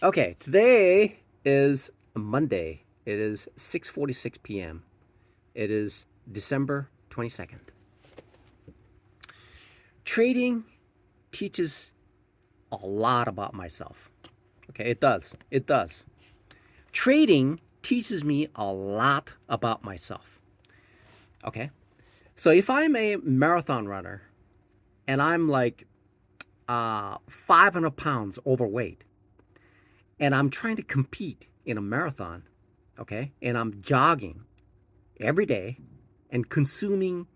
Okay, today is Monday. It is 6:46 p.m. It is December 22nd. Trading teaches a lot about myself. Okay, it does. It does. Trading teaches me a lot about myself. Okay? So if I'm a marathon runner and I'm like 500 pounds overweight and I'm trying to compete in a marathon, okay, and I'm jogging every day and consuming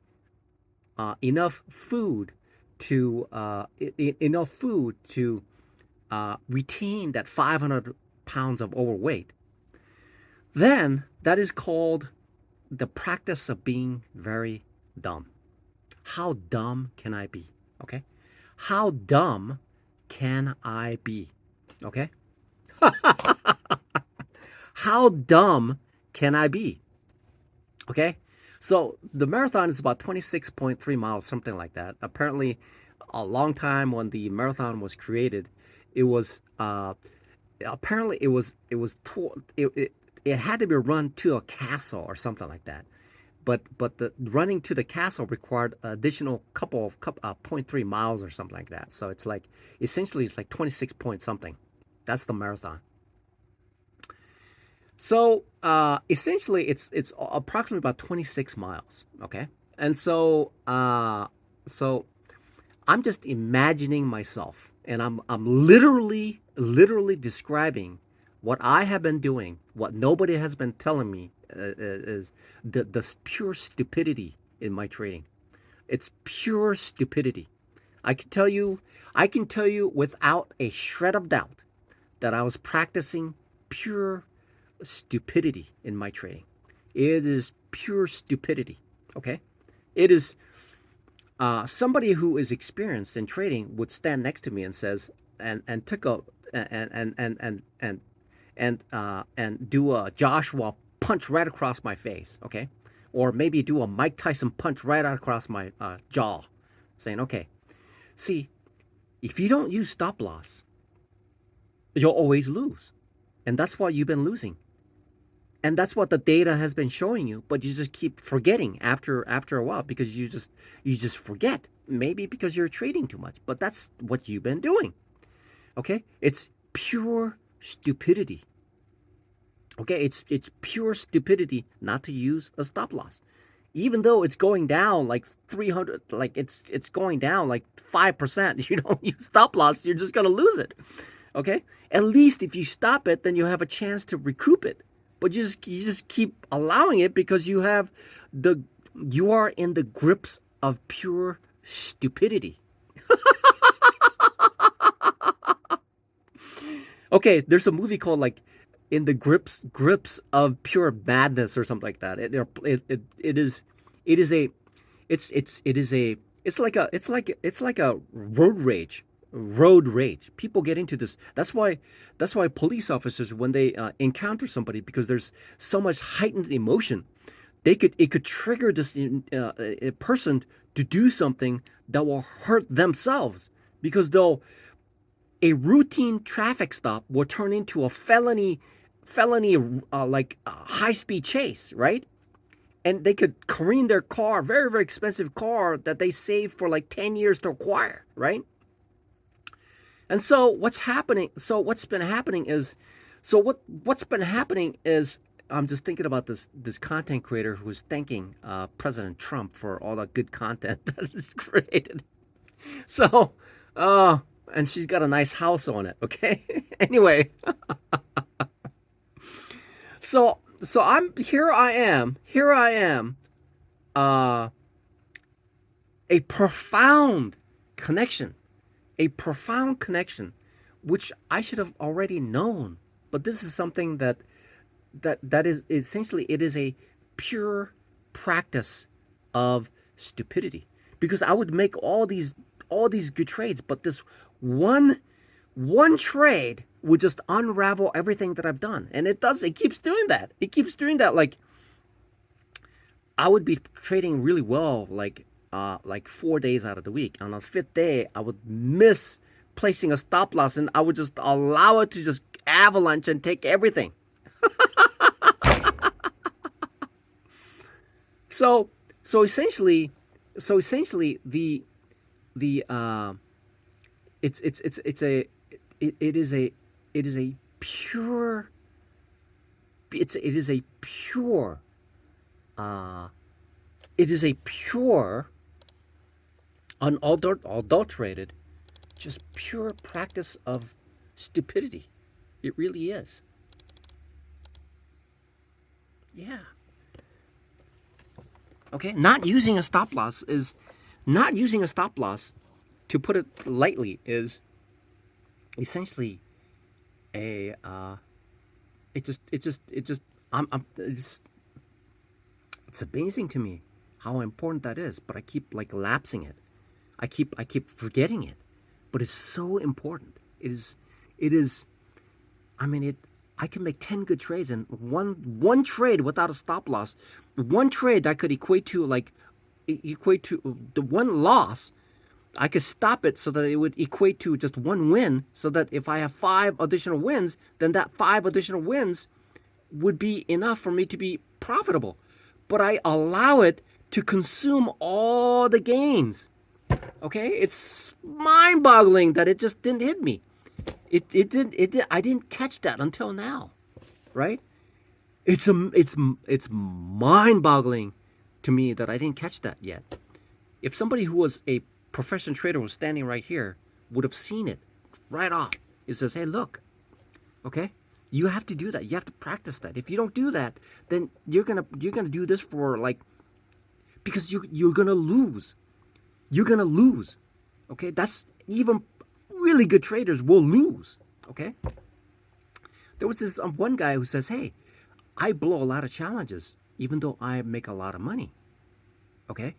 enough food to retain that 500 pounds of overweight, then that is called the practice of being very dumb. How dumb can I be? Okay, how dumb can I be? Okay, how dumb can I be? Okay. So the marathon is about 26.3 miles, something like that. Apparently, a long time when the marathon was created, it was apparently it had to be run to a castle or something like that. But the running to the castle required additional couple of point 0.3 miles or something like that. So it's like essentially it's like 26 point something. That's the marathon. So essentially, it's approximately about 26 miles. Okay, and so I'm just imagining myself, and I'm literally describing what I have been doing, what nobody has been telling me is the pure stupidity in my trading. It's pure stupidity. I can tell you, I can tell you without a shred of doubt that I was practicing pure stupidity in my trading. It is pure stupidity. Okay, it is somebody who is experienced in trading would stand next to me and says and took a and do a Joshua punch right across my face. Okay, or maybe do a Mike Tyson punch right across my jaw, saying, "Okay, see, if you don't use stop loss, you'll always lose, and that's why you've been losing." And that's what the data has been showing you, but you just keep forgetting after a while because you just forget, maybe because you're trading too much, but that's what you've been doing. Okay, it's pure stupidity. Okay, it's pure stupidity not to use a stop loss, even though it's going down like 300, like it's going down like 5%. If you don't use stop loss, you're just gonna lose it. Okay, at least if you stop it, then you have a chance to recoup it. But you just keep allowing it because the you are in the grips of pure stupidity. Okay, there's a movie called like in the grips of pure madness or something like that. It is a it is a it's like a road rage. People get into this. That's why police officers, when they encounter somebody, because there's so much heightened emotion, it could trigger this a person to do something that will hurt themselves, because they'll a routine traffic stop will turn into a felony like high speed chase, right? And they could careen their car, very very expensive car that they saved for like 10 years to acquire, right? And so what's been happening is what's been happening is I'm just thinking about this content creator who's thanking President Trump for all the good content that is created. So uh and she's got a nice house on it, okay? Anyway, so I'm here I am, uh a profound connection, a profound connection, which I should have already known. But this is something that is essentially, it is a pure practice of stupidity. Because I would make all these good trades, but this one one trade would just unravel everything that I've done. And it keeps doing that. It keeps doing that. Like I would be trading really well, like 4 days out of the week. On the fifth day, I would miss placing a stop loss, and I would just allow it to just avalanche and take everything. So so essentially the it's a it is a it is a pure it is a pure uh it is a pure unadulterated just pure practice of stupidity. It really is. Yeah. Okay, not using a stop loss, to put it lightly, is essentially a it just I'm it's amazing to me how important that is, but I keep like lapsing it. I keep forgetting it, but it's so important. It is. I mean, it. I can make 10 good trades, and one trade without a stop loss, one trade that could equate to the one loss. I could stop it so that it would equate to just one win, so that if I have 5 additional wins, then that 5 additional wins would be enough for me to be profitable. But I allow it to consume all the gains. Okay, it's mind-boggling that it just didn't hit me. It didn't. I didn't catch that until now, right? It's mind-boggling to me that I didn't catch that yet. If somebody who was a professional trader was standing right here, would have seen it right off. It says, "Hey, look, okay, you have to do that. You have to practice that. If you don't do that, then you're gonna do this for like because you're gonna lose. You're gonna lose. Okay, that's even really good traders will lose. Okay." There was this one guy who says, "Hey, I blow a lot of challenges, even though I make a lot of money." Okay,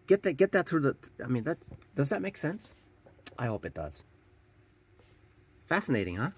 get that through the. I mean, that does that make sense? I hope it does. Fascinating, huh?